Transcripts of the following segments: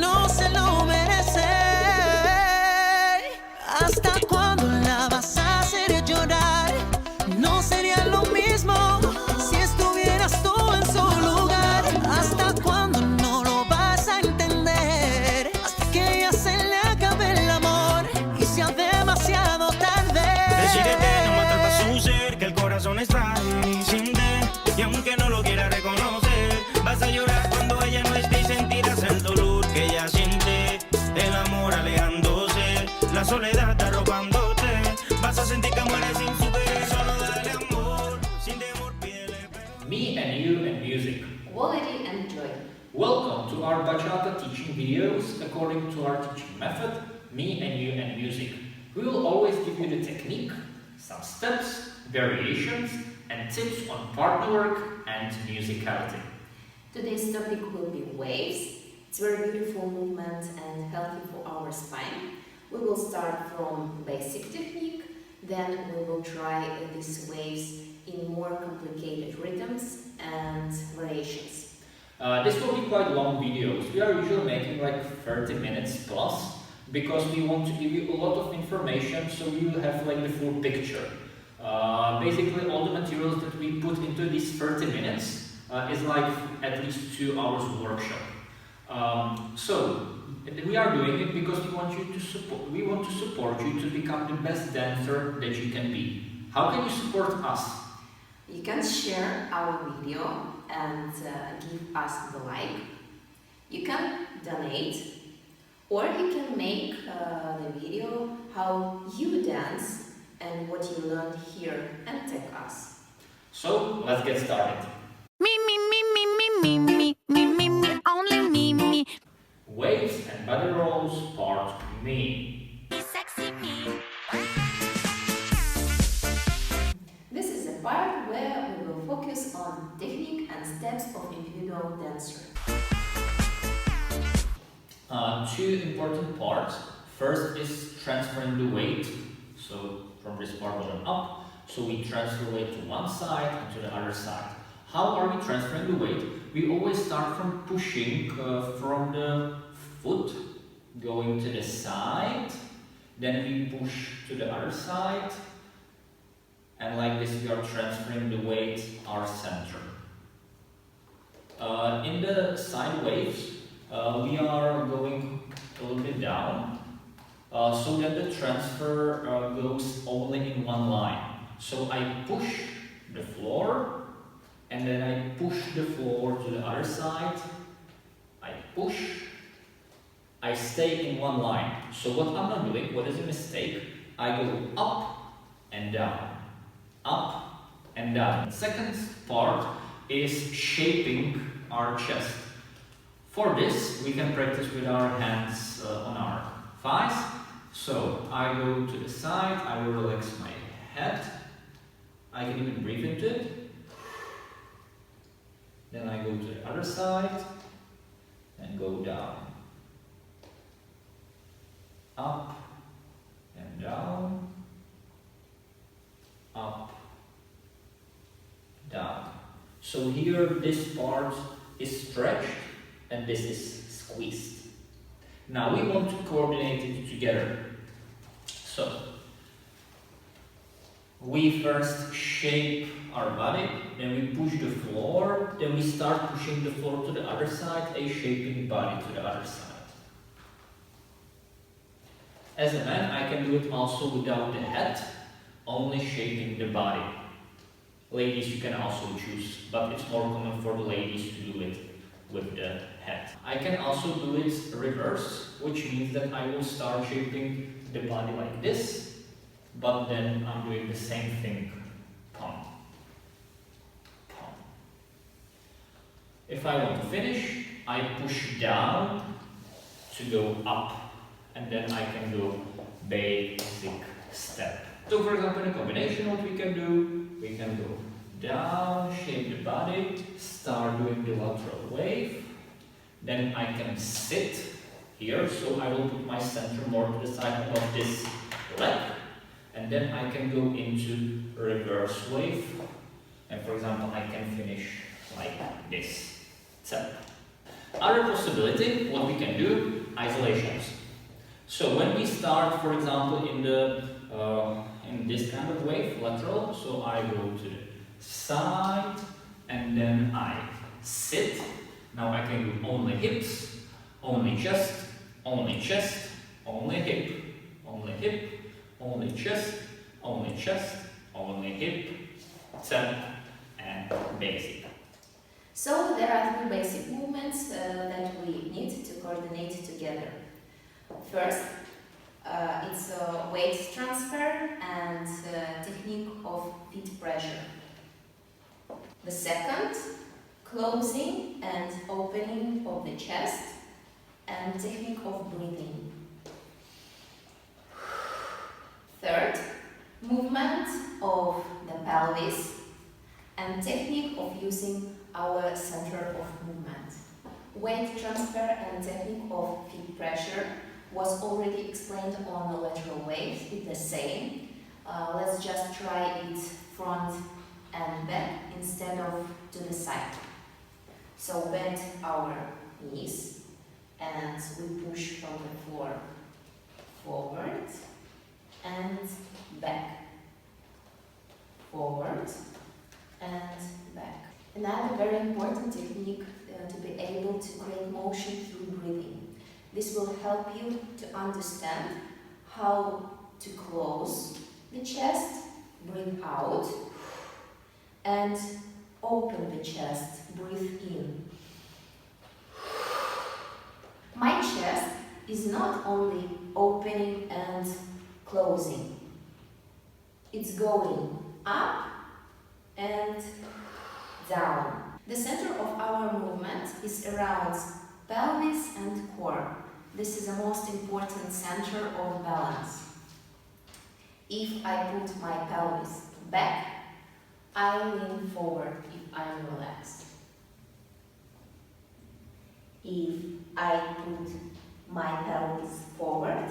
no se lo merece. ¿Hasta cuándo la vas a hacer llorar? No sería lo mismo si estuvieras tú en su lugar. ¿Hasta cuándo no lo vas a entender? Hasta que ya se le acabe el amor y sea demasiado tarde. Decídete, no maltratas su ser, que el corazón es frágil y sin y aunque no lo quiera reconocer, vas a llorar cuando ella no esté y sentirás el dolor que ella siente. El amor alejándose, la soledad arropándote. Vas a sentir que mueres sin su querer. Solo dale amor, sin temor pídele perdón. Me and you and music. Quality and joy. Welcome to our Bachata teaching videos according to our teaching method, Me and You and Music. We will always give you the technique, some steps, variations, and tips on partner work and musicality. Today's topic will be waves. It's a very beautiful movement and healthy for our spine. We will start from basic technique, then we will try these waves in more complicated rhythms and variations. This will be quite long videos. We are usually making like 30 minutes plus because we want to give you a lot of information so you will have like the full picture. Basically all the materials that we put into these 30 minutes is like at least 2 hours workshop. So we are doing it because we want to support you to become the best dancer that you can be. How can you support us? You can share our video and give us the like. You can donate, or you can make the video how you dance and what you learned here and tag us. So let's get started. Me, only me. Waves and body rolls part Me. Sexy me. This is a part where we will focus on technique and steps of individual dancer. Two important parts. First is transferring the weight. So from this part bottom up, so we transfer weight to one side and to the other side. How are we transferring the weight? We always start from pushing from the foot, going to the side, then we push to the other side, and like this we are transferring the weight our center. In the side waves, we are going a little bit down, so that the transfer goes only in one line. So I push the floor, and then I push the floor to the other side. I push, I stay in one line. So what I'm not doing, what is a mistake? I go up and down, up and down. The second part is shaping our chest. For this, we can practice with our hands on our thighs. So I go to the side, I will relax my head. I can even breathe into it. Then I go to the other side and go down. Up and down. Up, down. So here this part is stretched and this is squeezed. Now we want to coordinate it together. So we first shape our body, then we push the floor, then we start pushing the floor to the other side, shaping body to the other side. As a man, I can do it also without the head, only shaping the body. Ladies, you can also choose, but it's more common for the ladies to do it with the head. I can also do it reverse, which means that I will start shaping the body like this, but then I'm doing the same thing, palm, palm. If I want to finish, I push down to go up, and then I can go basic step. So for example, in a combination, what we can do, we can go down, shape the body, start doing the lateral wave, then I can sit here, so I will put my center more to the side of this leg, and then I can go into reverse wave, and for example I can finish like this. So Other possibility, what we can do, isolations. So when we start, for example, in this kind of wave, lateral, so I go to the side and then I sit. Now I can do only hips, only chest, only chest, only hip, only hip, only chest, only chest, only hip, tap, and basic. So there are three basic movements that we need to coordinate together. First, it's a weight transfer and technique of feet pressure. The second, closing and opening of the chest and technique of breathing. Third, movement of the pelvis and technique of using our center of movement. Weight transfer and technique of feet pressure was already explained on the lateral waves. It's the same. Let's just try it front and back instead of to the side. So bend our knees and we push from the floor forward and back, forward and back. Another very important technique to be able to create motion through breathing. This will help you to understand how to close the chest, breathe out, and open the chest, breathe in. My chest is not only opening and closing, it's going up and down. The center of our movement is around pelvis and core. This is the most important center of balance. If I put my pelvis back, I lean forward if I'm relaxed. If I put my pelvis forward,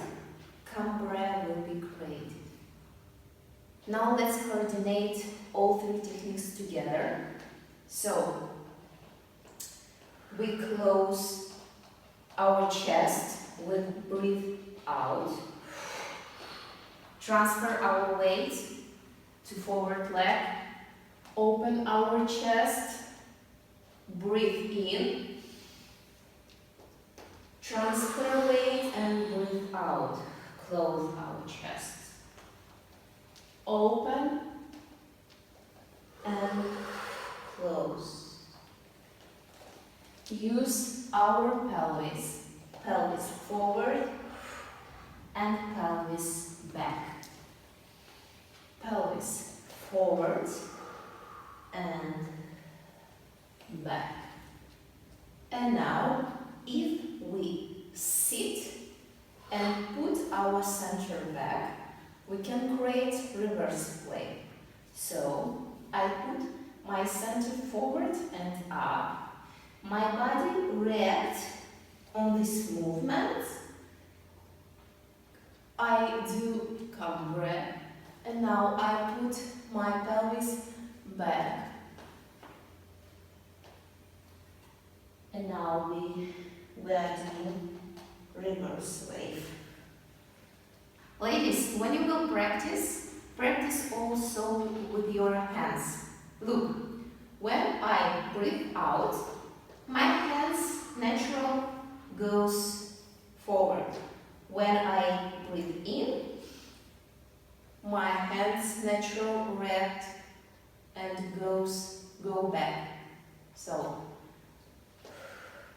camber will be created. Now let's coordinate all three techniques together. So, we close our chest, we breathe out, transfer our weight to forward leg, open our chest, breathe in, transfer weight and breathe out, close our chest, open and close. Use our pelvis, pelvis forward and pelvis back. Pelvis forward and back. And now, if we sit and put our center back, we can create reverse wave. So, I put my center forward and up. My body reacts on this movement. I do camber, and now I put my pelvis back. And now we are doing reverse wave. Ladies, when you will practice also with your hands. Look, when I breathe out, my hands natural goes forward. When I breathe in, my hands natural react and go back. So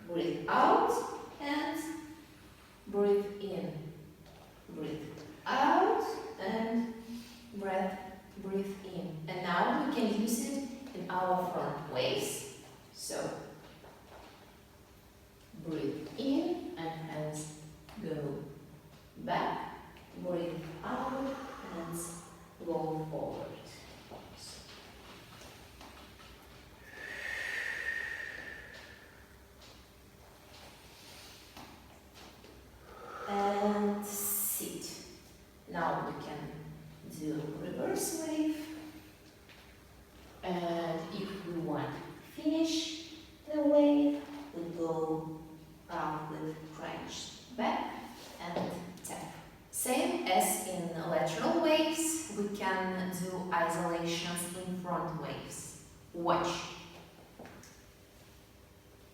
breathe out and breathe in. Breathe out and breathe in. And now we can use it in our front waves. So breathe in and hands go back. Breathe out, hands go forward. And sit. Now we can do reverse wave. And if we want to finish, as in lateral waves, we can do isolations in front waves. Watch.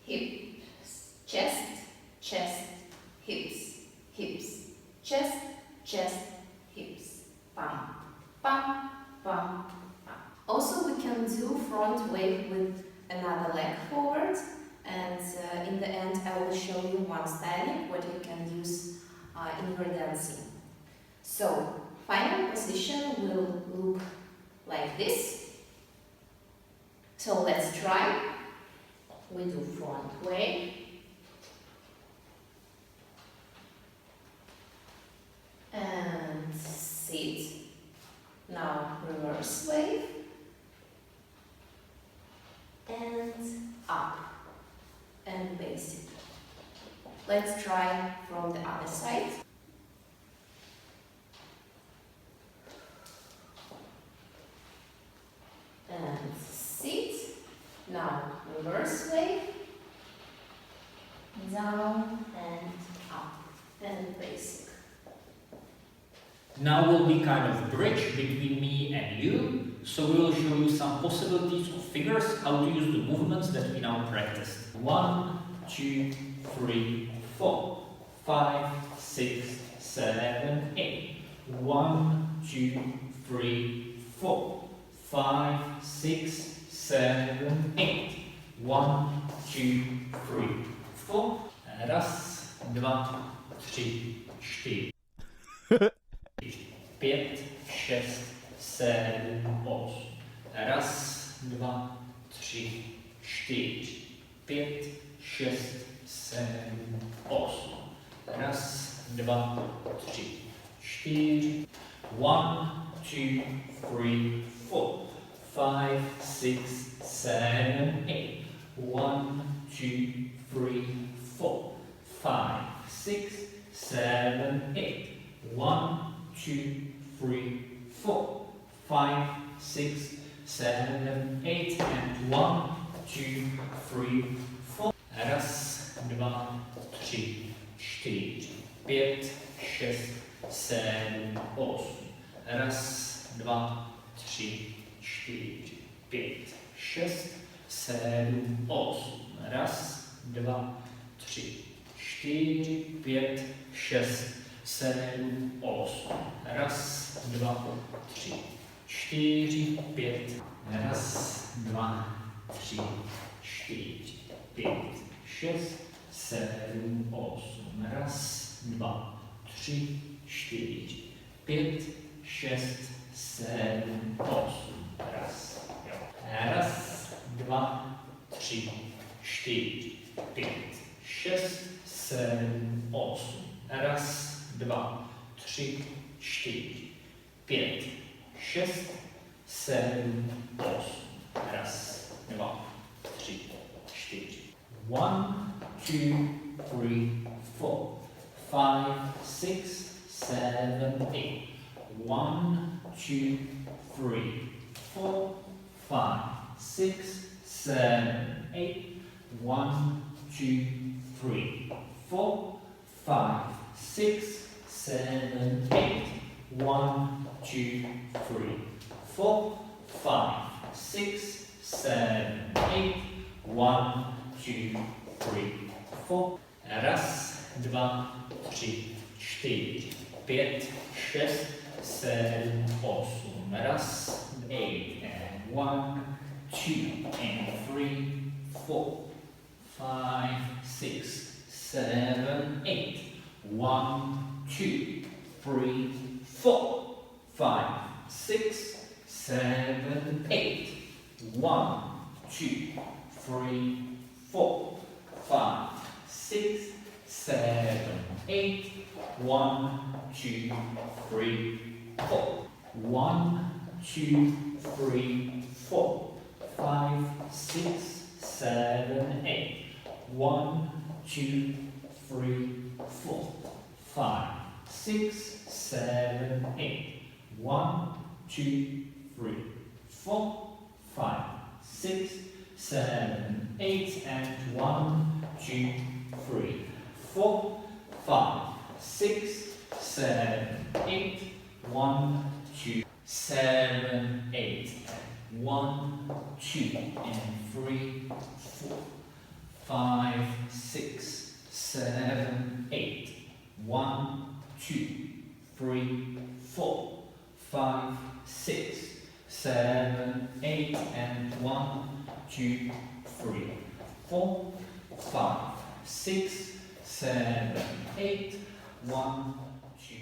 Hips, chest, chest, hips, hips, chest, chest, hips. Pam, pam, pam, pam. Also, we can do front wave with another leg forward, and in the end I will show you one styling what you can use in your dancing. So, final position will look like this. So let's try. We do front wave. And sit. Now reverse wave. And up. And basic. Let's try from the other side. And sit. Now reverse wave. Down and up. And basic. Now will be kind of bridge between me and you, so we will show you some possibilities of figures, how to use the movements that we now practiced. 1, 2, 3, 4, 5, 6, 7, 8. 1, 2, 3, 4, 5, 6, 7, 8. 1, 2, 3, 4. Raz, dva, tři, čtyři. 5, 6, 7, 8. Raz, dva, tři, čtyři. 5, 6, 7, 8. Raz, dva, tři, čtyři. 1, 2, 3, 4, 5, 6, 7, 8. 1, 2, 3, 4, 5, 6, 7, 8. 1, 2, 3, 4, 5, 6, 7, 8, and 1, 2, 3, 4. Raz, dva, tři, čtyři, 5, 6, 7, 8. Raz, dva, tři, čtyři, 5, 6, 7, 8. Raz, dva, tři, čtyři, 5, 6, 7, 8. Raz, dva, tři, čtyři, 5. Raz, dva, tři, čtyři, 5, 6, 7, 8. Raz, dva, tři, čtyři, 5, 6, 7, 8. Raz, jo. Raz, dva, tři, čtyři, 5, 6, 7, 8. Raz, dva, tři, čtyři, 5, 6, 7, 8. Raz, dva, tři, čtyři. 1, 2, 3, 4, 5, 6, 7, 8. 1, 2, 3, 4, 5, 6, 7, 8. 1, 2, 3, 4, 5, 6, 7, 8. 1, 2, 3, 4, 5, 6, 7, 8. 1, 2, 3, 4. Raz, dva, tři, čtyři, 5, 6, 7, 8. Raz, 8, and 1, 2, and 3, 4, 5, 6, 7, 8. 1, 2, 3, 4, 5, 6, 7, 8. 1, 2, 3, 4, 5, 6, 7, 8. 1, 2, 3, 4. 1, 2, 3, 4, 5, 6, 7, 8. 1, 2, 3, 4, 5, 6, 7, 8. 1, 2, 3, 4, 5, 6, 7, 8, and 1, 2, 3, 4, 5, 6, 7, 8. 1, 2, 7, 8. 1, 2, and 3, 4, 5, 6, 7, 8. 1, 2, 3, 4, 5, 6, 7, 8, and 1, 2, 3, 4, 5, 6, 7, 8, 1, 2.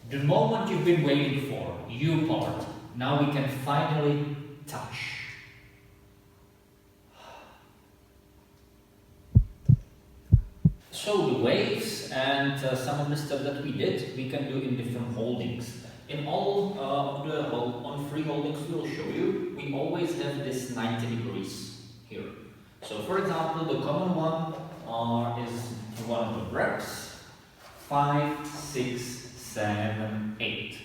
The moment you've been waiting for, you part. Now we can finally touch. So the waves and some of the stuff that we did, we can do in different holdings. In all of the on free holdings we'll show you, we always have this 90 degrees here. So for example, the common one is one of the reps, 5, 6, 7, 8.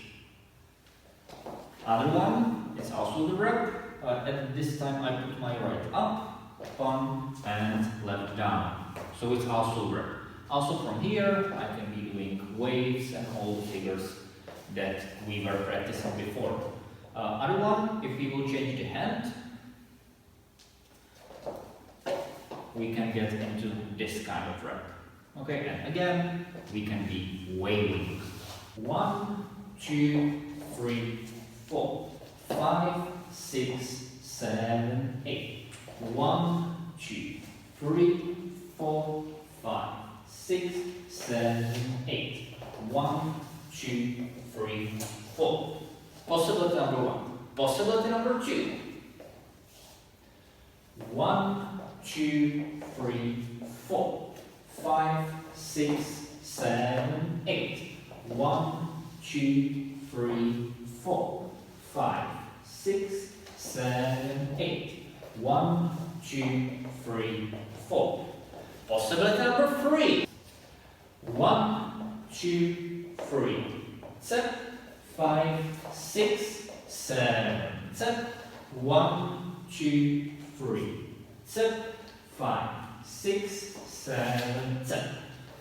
Other one is also the rep, at this time I put my right up, on, and left down. So it's also rep. Also from here, I can be doing waves and all the figures that we were practicing before. Other one, if we will change the hand, we can get into this kind of rep. Okay, and again, we can be waving. 1, 2, 3, 4, 5, 6, 7, 8. 1, 2, 3, 4, 5, 6, 7, 8. 1, 2, 3, 4. Possibility number 1. Possibility number 2. 1, 2, 3, 4, 5, 6, 7, 8. 1, 2, 3, 4, 5, 6, 7, 8. 1, 2, 3, 4. Possibility number 3. 1, 2, 3. Set. 5, 6, 7. Set. 1, 2, 3. Set. 5, 6, 7. Set.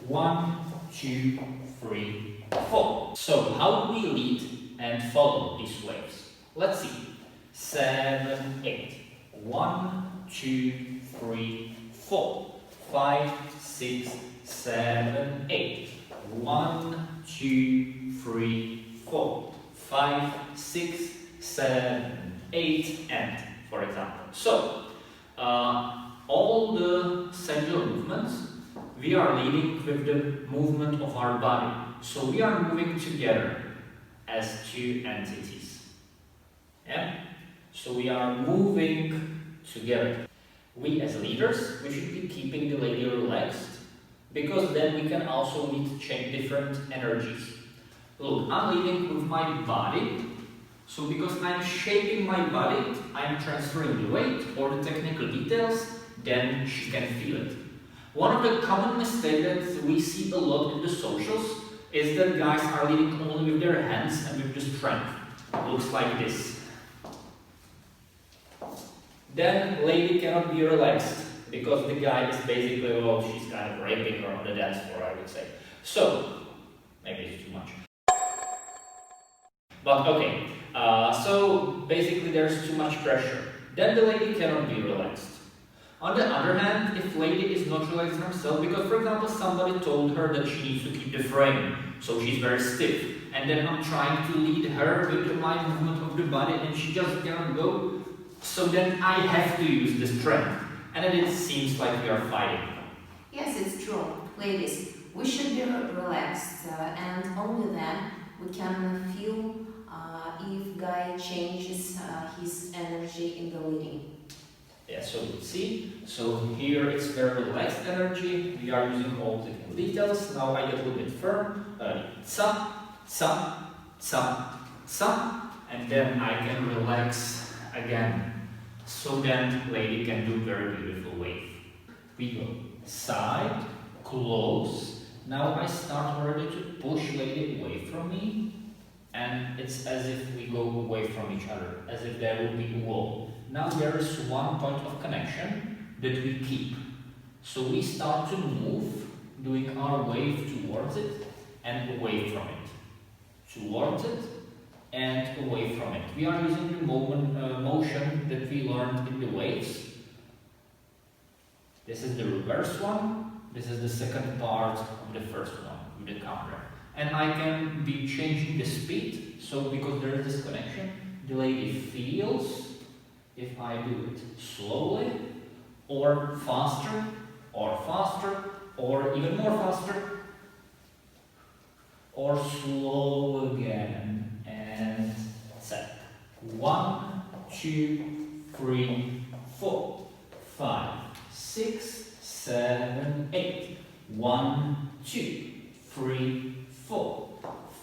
1, 2, 3, 4. So how do we lead and follow these waves? Let's see. 7, 8. 1, 2, 3, 4. 5, 6, 7, 8. 1, 2, 3, 4. 5, 6, 7, 8, and for example. So, all the cellular movements, we are leading with the movement of our body. So we are moving together as two entities. Yeah? So we are moving together. We as leaders, we should be keeping the lady relaxed, because then we can also lead different energies. Look, I'm leading with my body, so because I'm shaping my body, I'm transferring the weight or the technical details, then she can feel it. One of the common mistakes that we see a lot in the socials is that guys are leading only with their hands and with the strength. It looks like this. Then lady cannot be relaxed, because the guy is basically, well, she's kind of raping her on the dance floor, I would say. So, maybe it's too much. But okay, so basically there's too much pressure. Then the lady cannot be relaxed. On the other hand, if lady is not relaxed herself, because for example somebody told her that she needs to keep the frame, so she's very stiff, and then I'm trying to lead her with my movement of the body and she just cannot go, so then I have to use the strength, and then it seems like we are fighting. Yes, it's true. Ladies, we should be relaxed, and only then we can feel if guy changes his energy in the leading. Yeah, so see, so here it's very relaxed energy, we are using all the details. Now I get a little bit firm, sa, sa, sa, sa, and then I can relax again. So then lady can do very beautiful wave. We go side, close. Now I start already to push lady away from me, and it's as if we go away from each other, as if there would be a wall. Now there is one point of connection that we keep. So we start to move, doing our wave towards it and away from it. Towards it and away from it. We are using the motion that we learned in the waves. This is the reverse one. This is the second part of the first one with the camera. And I can be changing the speed. So because there is this connection, the lady feels if I do it slowly or faster, or even more faster, or slow again, and set. 1, 2, 3, 4, 5, 6, 7, 8. 1, 2, 3, 4,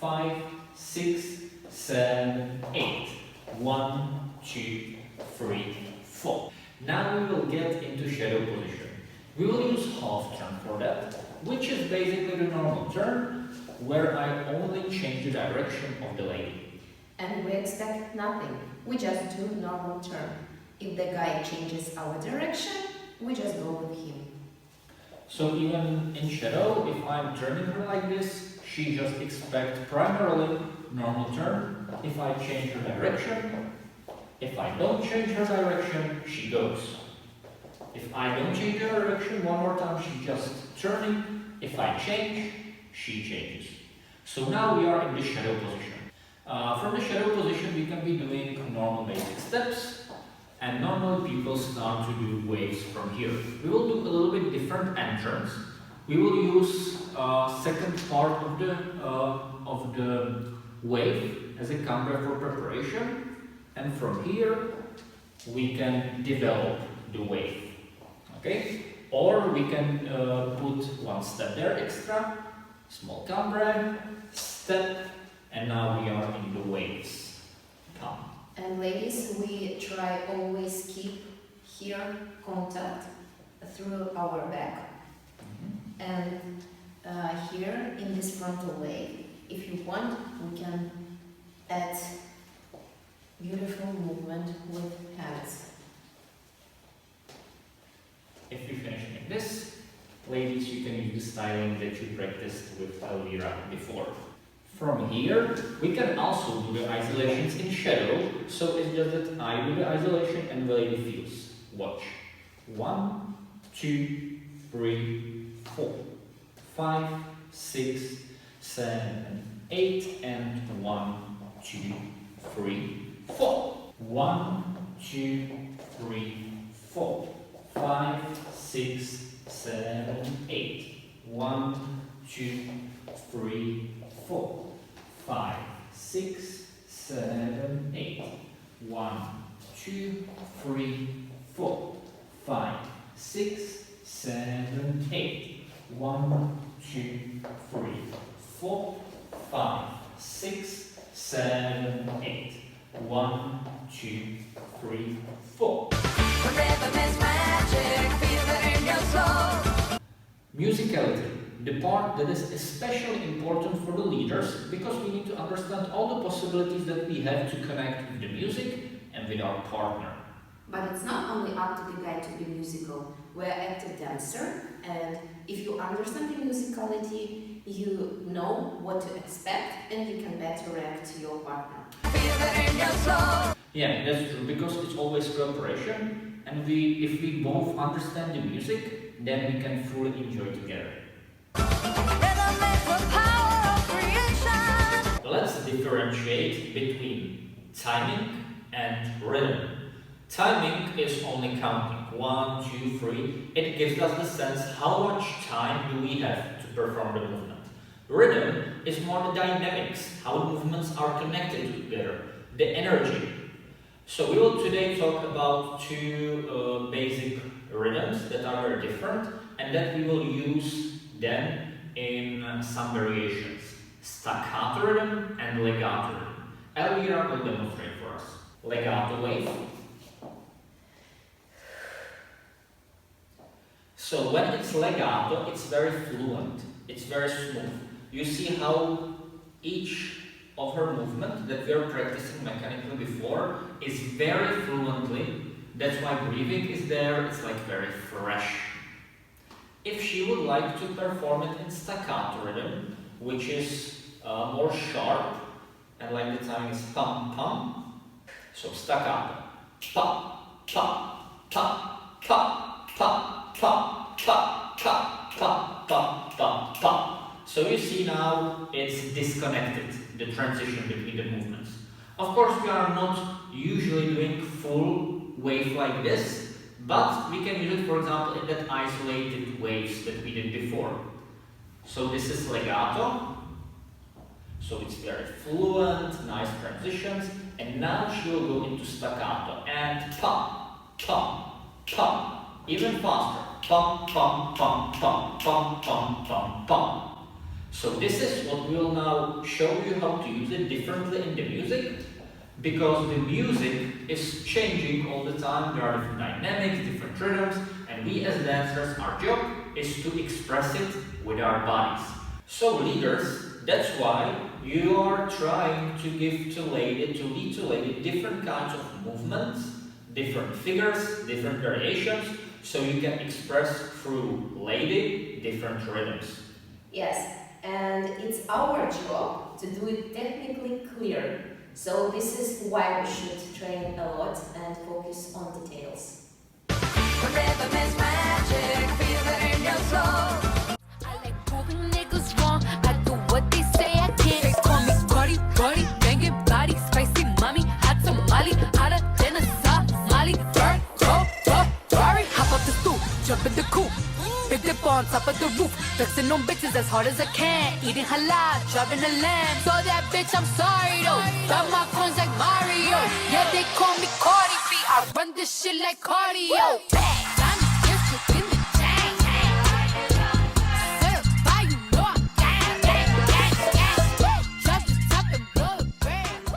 5, 6, 7, 8. 1, 2, 3, 4. Now we will get into shadow position. We will use half turn for that, which is basically the normal turn, where I only change the direction of the lady. And we expect nothing. We just do normal turn. If the guy changes our direction, we just go with him. So even in shadow, if I'm turning her like this, she just expects primarily normal turn. If I change her direction, if I don't change her direction, she goes. If I don't change her direction one more time, she's just turning. If I change, she changes. So now we are in the shadow position. From the shadow position, we can be doing normal basic steps, and normally people start to do waves from here. We will do a little bit different entrance. We will use second part of the wave as a camera for preparation, and from here we can develop the wave. Okay? Or we can put one step there extra, small camera, step, and now we are in the waves. Come. And ladies, we try always keep here contact through our back. And here in this frontal wave, if you want, we can add beautiful movement with hands. If we finish like this, ladies, you can use the styling that you practiced with Elvira before. From here, we can also do the isolations in shadow, so it's just that I do the isolation and the lady feels. Watch. 1, 2, 3, 4, 5, 6, 7, 8, and 1, 2, 3, 4. 1, 2, 3, 4, 5, 6, 7, 8. 1, 2, 3, 4, 5, 6, 7, 8. 1, 2, 3, 4, 5, 6, 7, 8. 1, 2, 3, 4, 5, 6, 7, 8. 1, 2, 3, 4. Rhythm is magic, feel it in your soul. Musicality, the part that is especially important for the leaders, because we need to understand all the possibilities that we have to connect with the music and with our partner. But it's not only up to the guy to be musical. We're active dancer, and if you understand the musicality, you know what to expect, and you can better react to your partner. Feel it in your soul. Yeah, that's true, because it's always cooperation, and if we both understand the music, then we can fully enjoy together. Rhythm is the power of creation. Let's differentiate between timing and rhythm. Timing is only counting 1, 2, 3. It gives us the sense how much time do we have to perform the movement. Rhythm is more the dynamics, how movements are connected together, the energy. So we will today talk about two basic rhythms that are very different, and that we will use them in some variations. Staccato rhythm and legato rhythm. Elvira will demonstrate for us. Legato wave. So when it's legato, it's very fluent, it's very smooth. You see how each of her movement that we are practicing mechanically before is very fluently. That's why breathing is there, it's like very fresh. If she would like to perform it in staccato rhythm, which is more sharp, and like the timing is pum pum, so staccato, pa pa pa pa pa pa pa pa pa pa pa pa. So you see now it's disconnected, the transition between the movements. Of course, we are not usually doing full wave like this, but we can use it, for example, in that isolated waves that we did before. So this is legato, so it's very fluent, nice transitions, and now she will go into staccato and pum, pum, pum, even faster, pum, pum, pum, pum, pum, pum, pum, pum. So this is what we will now show you how to use it differently in the music, because the music is changing all the time. There are different dynamics, different rhythms, and we as dancers, our job is to express it with our bodies. So leaders, that's why you are trying to lead to lady different kinds of movements, different figures, different variations, so you can express through lady different rhythms. Yes, and it's our job to do it technically clear. So this is why we should train a lot and focus on details. Rhythm is magic, feel it in your soul. I like proving niggas wrong. I do what they say I can't. They call me Cardi, Cardi, banging body, spicy mommy, hot tamale, hotter than a Somali. Bird, go, Ferrari, hop up the stoop, jump in the coupe. Big dip on top of the roof, flexing on bitches as hard as I can. Eating halal, driving a lamb. So that bitch, I'm sorry though. Got my coins like Mario. Yeah, they call me Cardi B. I run this shit like cardio. Diamond district in the chain. Certified, you know I'm gang. Drop the top and blow the brand.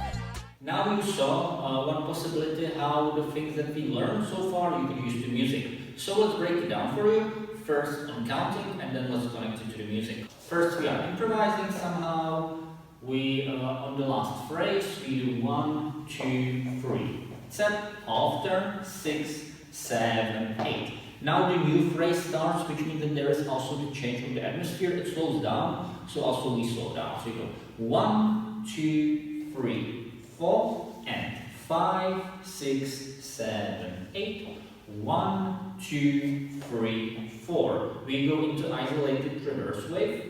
Now you saw one possibility how the things that we learned so far you can use to music. So let's break it down for you. First on counting, and then let's connect it to the music. First we are improvising somehow. We on the last phrase we do 1, 2, 3. Step, half turn, 6, 7, 8. Now the new phrase starts, which means that there is also the change of the atmosphere. It slows down, so also we slow down. So you go 1, 2, 3, 4, and 5, 6, 7, 8. 1, 2, 3, 4. We go into isolated reverse wave.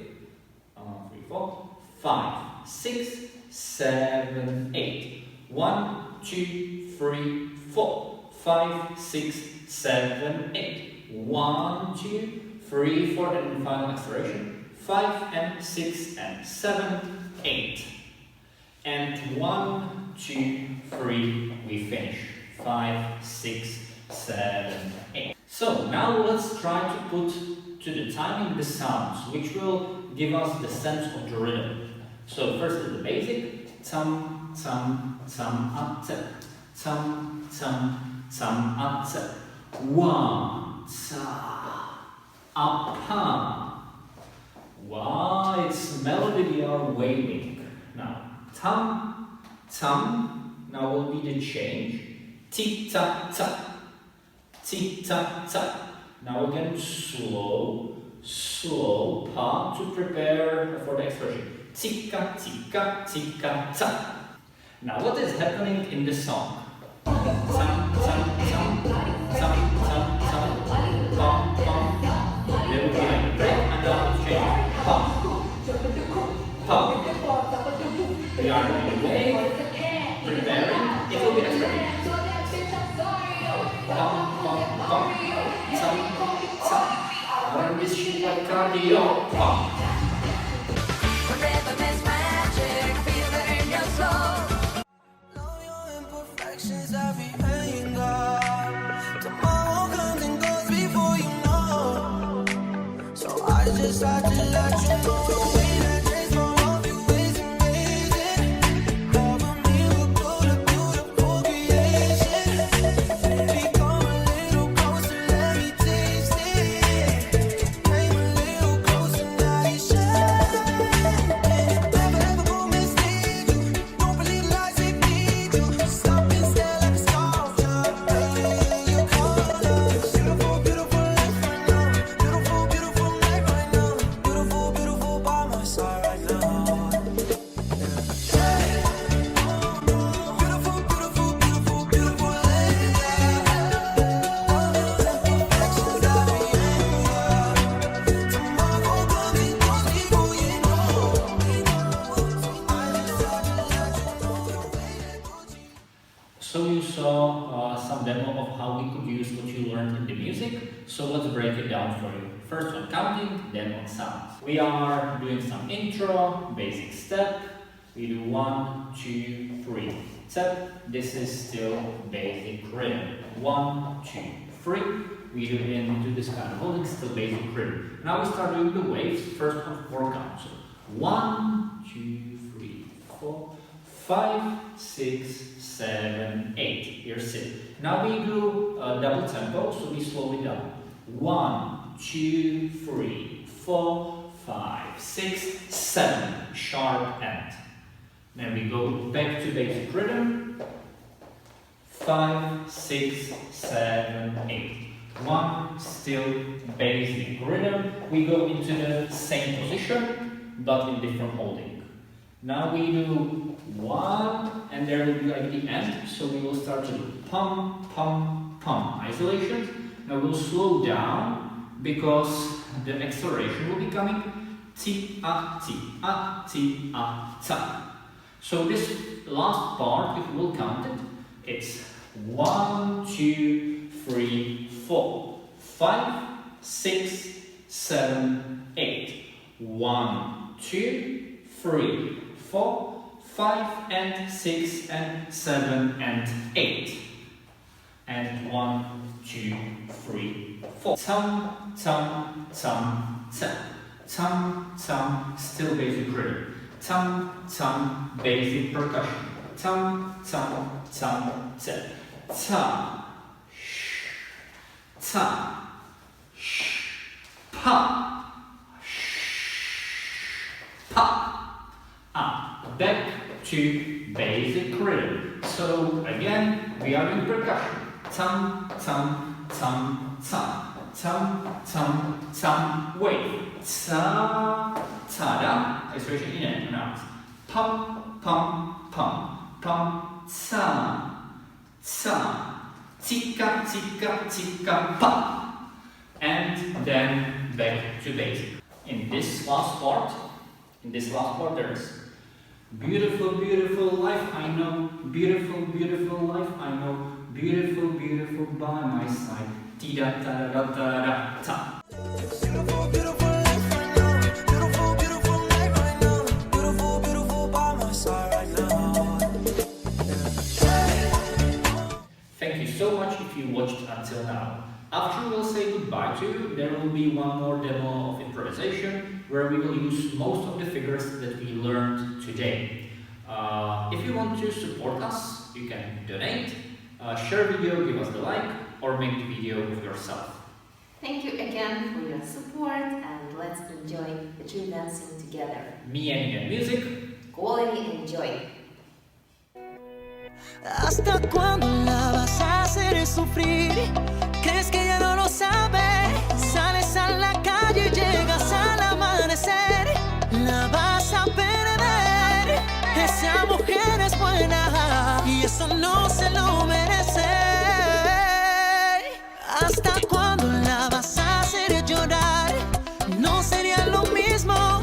3, 4, 5, 6, 7, 8. 1, 2, 3, 4, 5, 6, 7, 8. 1, 2, 3, 4, and then final acceleration. 5 and 6 and 7, 8. And 1, 2, 3, we finish. 5, 6, 7, 8. So now let's try to put to the timing the sounds, which will give us the sense of the rhythm. So first is the basic. Tam, tam, tam, ate. Tam, tam, tam, ate. One, ta, apa. Wow, it's melody we are waving. Now, tam, tam, now will be the change. Ti, ta, ta. Ti, ta, ta. Now again, slow, pa to prepare for the expression. Tika, tika, tika, ta. Now what is happening in the song? Tam, tam, tam, tam, tam, tam, pam, pam. There will be like a break and then we'll change. Pam, pam. We are in the way, preparing, it will be expression. Pam, pam, pam, tam, tam. Run this shit like cardio. Pam. Rhythm is magic, feel it in your soul. Know your imperfections, everything you got. Tomorrow comes and goes before you know. So I just had to let you know the way that dreams fall off you is amazing. Cover me with beautiful creation. Become a little closer, let me taste it. Came a little closer, now you shine. Never ever go mistake you. Don't believe lies they feed you. Stop and stare like a sculpture. Painting in your colors. Beautiful, beautiful life right now. Beautiful, beautiful break it down for you. First on counting, then on sounds. We are doing some intro, basic step. We do 1, 2, 3. Step. This is still basic rhythm. 1, 2, 3. We do into this kind of holding, still basic rhythm. Now we start doing the waves, first on 4 counts. So 1, 2, 3, 4, 5, 6, 7, 8. Here, sit. Now we do double tempo, so we slow it down. 1, 2, 3, 4, 5, 6, 7. Sharp end. Then we go back to basic rhythm. 5, 6, 7, 8. 1, still basic rhythm. We go into the same position, but in different holding. Now we do 1, and there will be like the end, so we will start to do pum, pum, pum. Isolation. Now we'll slow down, because the acceleration will be coming. Ti, a, ti, a, ti, a, ta. So this last part, if we will count it, it's 1, 2, 3, 4, 5, 6, 7, 8. 1, 2, 3, 4, 5, and 6, and 7, and 8. And 1, 2, 3, 4. Tum, tum, tum, tum. Tum, tum, still basic rhythm. Tum, tum, basic percussion. Tum, tum, tum, tum. Tum, sh, tum, sh, pa, sh, pa. Back to basic rhythm. So again, we are doing percussion. Tum, tum, tum, tum. Tum, tum, tum, wave. Ta, ta, da. Isolation in and out. Pum, pum, pum, pum, ta, ta. Tika, tika, tika, pa. And then back to basic. In this last part, there's beautiful, beautiful life I know. Beautiful, beautiful life I know. Beautiful, beautiful by my side. Ti da da da da da ta. Beautiful, beautiful life I know. Beautiful, beautiful life I know. Beautiful, beautiful by my side right now. Thank you so much if you watched until now. After we'll say goodbye to you, there will be one more demo of improvisation where we will use most of the figures that we learned today. If you want to support us, you can donate, share video, give us the like, or make the video of yourself. Thank you again for your support, and let's enjoy the true dancing together. Me and music. Quality and joy. ¿Hasta cuándo la vas a hacer sufrir? ¿Crees que ya no lo sabes? Sales a la calle y llegas al amanecer. La vas a perder. Esa mujer es buena y eso no se lo merece. ¿Hasta cuándo la vas a hacer llorar? No sería lo mismo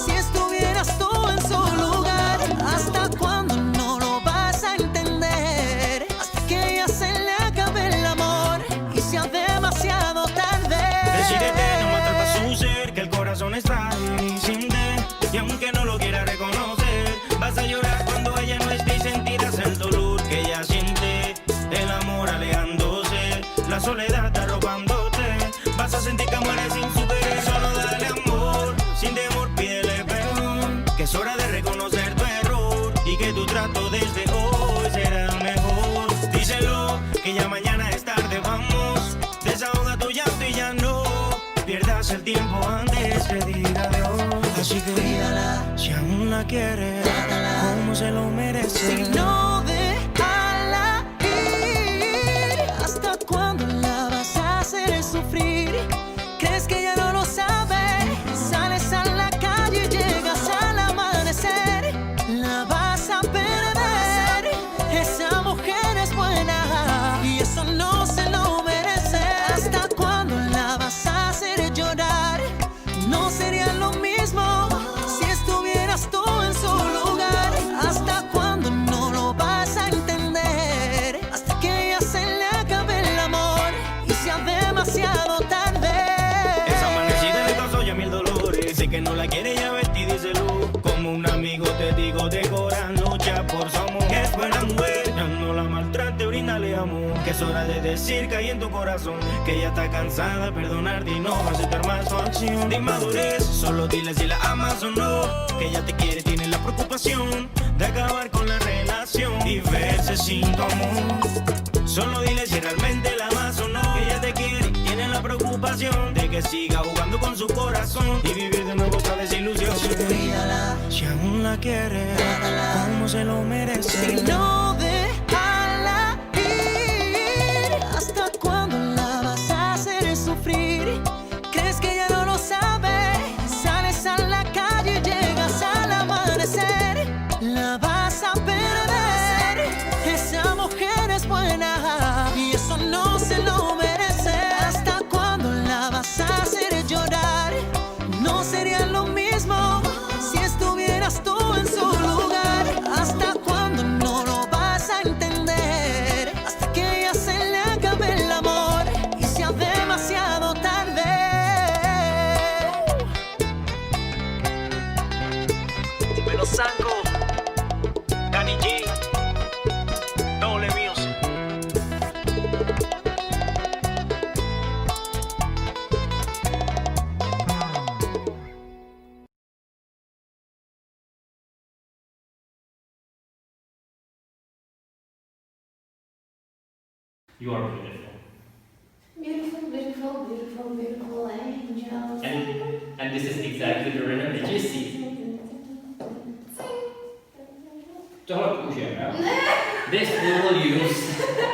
si estuvieras tú en su lugar. ¿Hasta cuándo no lo vas a entender? Hasta que ella se le acabe el amor y sea demasiado tarde. Decídete, no matar para su ser, que el corazón es frágil y sin de. Y aunque no lo quiera reconocer, vas a llorar cuando ella no esté y sentirás el dolor que ella siente. El amor alejándose, la soledad arropándote. Vas a sentir que mueres sin superar. Solo dale amor, sin temor pídele perdón. Que es hora de reconocer tu error y que tu trato desde hoy será el mejor. Díselo, que ya mañana es tarde, vamos. Desahoga tu llanto y ya no pierdas el tiempo antes que diga adiós. Así que cuídala, si aún la quieres, como se lo merece. Si no, déjala ir. ¿Hasta cuándo la vas a hacer sufrir? ¿Crees que ya no lo sabes? Sales a la calle y llegas al amanecer. La vas a perder. Esa mujer es buena y eso no se lo merece. ¿Hasta cuándo la vas a hacer llorar? No sería lo mismo si estuvieras tú en su lugar. ¿Hasta cuándo no lo vas a entender? Hasta que ella se le acabe el amor y sea demasiado tarde. que no la quiere ya vestida y se luz. Como un amigo te digo de corazón, lucha por su amor. Que es buena mujer, ya no la maltrate, bríndale amor. Que es hora de decir que hay en tu corazón que ella está cansada de perdonarte y no va a aceptar más su acción. De inmadurez, solo dile si la amas o no. Que ella te quiere, tiene la preocupación de acabar con la relación y verse sin tu amor. Solo dile si realmente la amas o no. Que ella te quiere y tiene la preocupación de que siga jugando con su corazón y vivir de nuevo otra desilusión. Cuídala, Si aún la quieres, como se lo merece. y no déjala ir. ¿Hasta cuándo la vas a hacer sufrir? ¿Crees que ella no lo sabe? Sales a la calle y llegas al amanecer. La vas a perder. Esa mujer es buena y eso no se lo merece. ¿Hasta cuándo la vas a hacer llorar? No sería lo mismo si estuvieras tú en su lugar. ¿Hasta cuándo no lo vas a entender? Hasta que ella se le acabe el amor y sea demasiado tarde. Me lo saco, Danny G, doble music. You are beautiful. Beautiful, beautiful, beautiful, beautiful angels. And this is exactly the rhythm. Did you see? Tohle použijeme, jo? This we will use